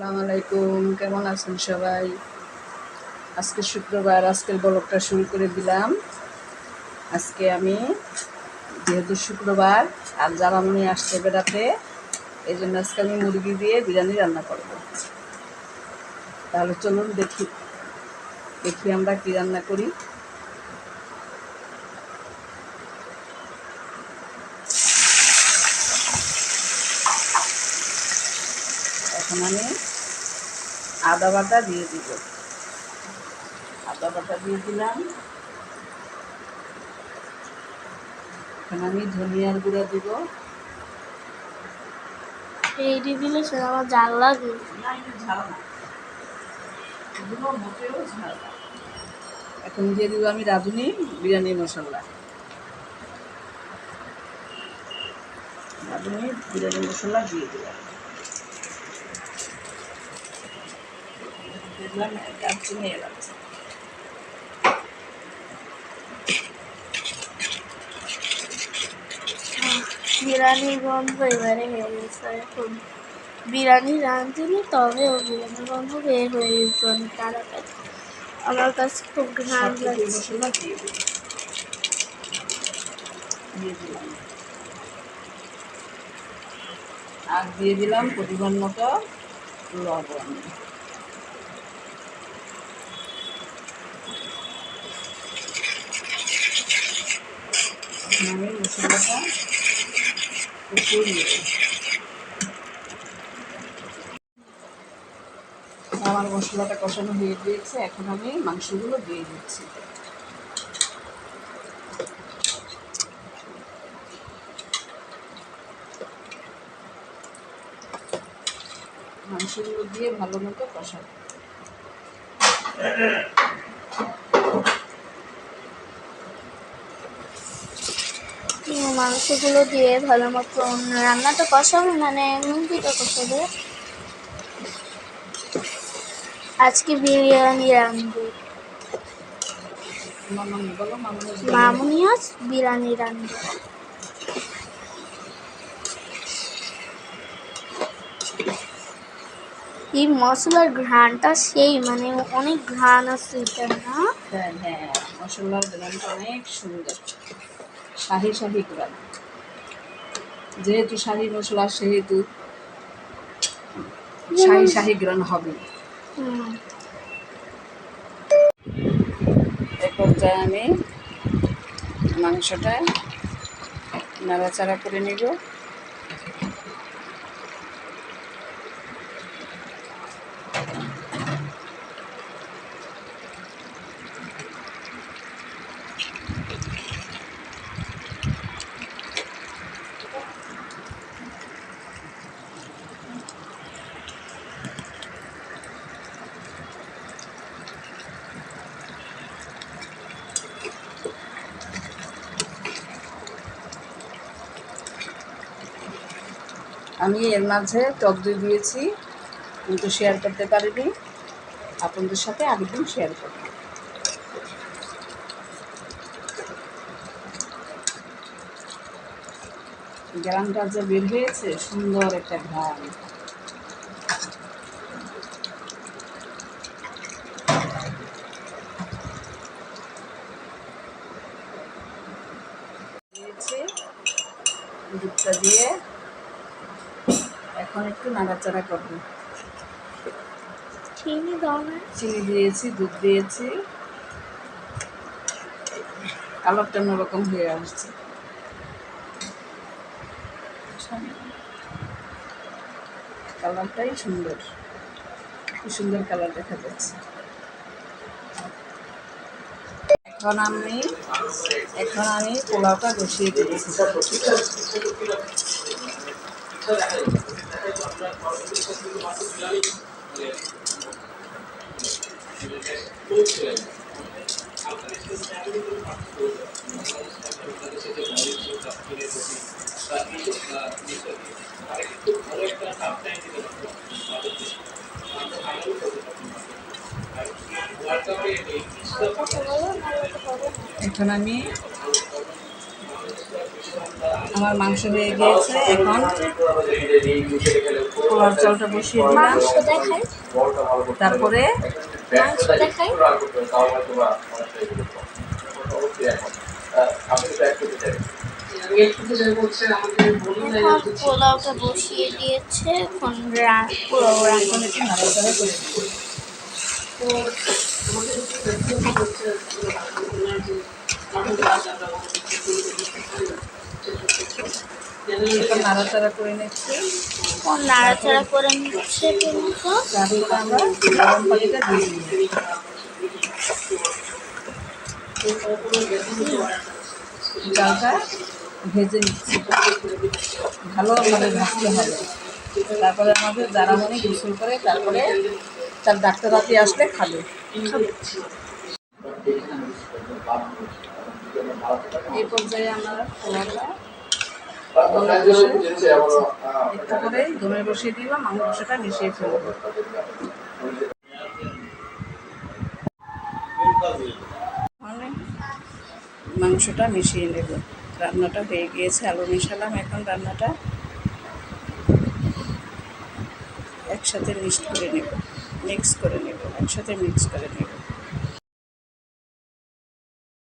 আসসালামু আলাইকুম, কেমন আছেন সবাই? আজকে শুক্রবার, আজকের ব্লগটা শুরু করে দিলাম। আজকে আমি যেহেতু শুক্রবার আর জামামনি আসছে বেড়াতে, এই জন্য আজকে আমি মুরগি দিয়ে বিরিয়ানি রান্না করব। তাহলে চলুন দেখি দেখি আমরা কী রান্না করি। এখন আমি আদা বাটা দিয়ে দিব। আদা বাটা দিয়ে দিলাম। এখন আমি ধনিয়ার গুঁড়া দিব। এইটি দিলে সে আমার জাল লাগে না, এটা ঝাল না, এগুলো মোটেও ঝাল না। এখন দিয়ে দিব আমি রাঁধুনি বিরিয়ানি মশলা। রাঁধুনি বিরিয়ানি মশলা দিয়ে দিলাম। দিলাম দারচিনি, এলাচ। বিরিয়ানির গন্ধ এবারে হয়ে গেছে। এখন বিরিয়ানি রাঁধুনি, তবে ও বিরিয়ানির গন্ধ বের হয়ে গেছে অনেক তাড়াতাড়ি। আমার কাছে খুব ঘ্রাণ লাগছে। মশলা দিয়ে দিলাম আর দিয়ে দিলাম পরিমাণ মতো লবণ। আমি মশলাটা কষিয়ে নেব। আমার মশলাটা কষানো হয়ে গিয়েছে, এখন আমি মাংসগুলো দিয়ে দিচ্ছি। মাংসগুলো দিয়ে ভালো মতো কষাবো। মাংসগুলো দিয়ে ভালো মতন রান্নাটা কষাবে, মানে মুরগিটা কষাবে। আজকে বিরিয়ানি রাঁধবো। মামুনি আজ বিরিয়ানি রাঁধবো। এই মশলার ঘ্রাণটা সেই, মানে অনেক ঘ্রাণ আছে এটা, না? হ্যাঁ হ্যাঁ, মশলার ঘ্রাণটা অনেক সুন্দর, শাহি শাহি ঘ্রাণ। যেহেতু শাহি মশলা, সেহেতু শাহি শাহি ঘ্রাণ হবে। এই পর্যায়ে আমি মাংসটা নাড়াচাড়া করে নিব। আমি এর মাঝে টক দই দিয়েছি, কিন্তু শেয়ার করতে পারিনি, আপনাদের সাথে আরেকদিন শেয়ার করব। গ্রামটা যে বের হয়েছে, সুন্দর একটা ঘ্রাণ। দিয়েছি দুধটা দিয়ে, এখন একটু নাড়াচাড়া করবো। চিনি দাও না? চিনি দিয়েছি, দুধ দিয়েছি, কালারটা অন্যরকম হয়ে আসছে। কালারটাই সুন্দর, কি সুন্দর কালার দেখা যাচ্ছে। এখন আমি পোলাওটা বসিয়ে দিয়েছি। এখন আমি আমার মাংস হয়ে গিয়েছে। এখন পোলার চালটা বসিয়ে দিলাম। মাংস দেখাই, তারপরে মাংস দেখাই। এখন পোলাওটা বসিয়ে দিয়েছে, এখন পোলাও রান্না একটু নাড়াচাড়া করে দিব। এখন নাড়াচাড়া করে নিচ্ছি। এখন নাড়াচাড়া করে নিচ্ছে কিন্তু তারপরে আমরা গরম পানিটা দিয়ে দিই। চালটা ভেজে নিচ্ছি, ভালোভাবে ভাজতে হবে। তারপরে আমাদের জারামণি গোসল করে তারপরে তার ডাক্তারাতি আসলে খাবে। এই পর্যায়ে আমরা পোলাওটা একটু করে দমে বসিয়ে দিলাম, মাংসটা মিশিয়ে ফেলবো। মাংসটা মিশিয়ে নেব। রান্নাটা হয়ে গিয়েছে, আলু মিশালাম। এখন রান্নাটা একসাথে মিক্স করে নেব, একসাথে মিক্স করে নেব।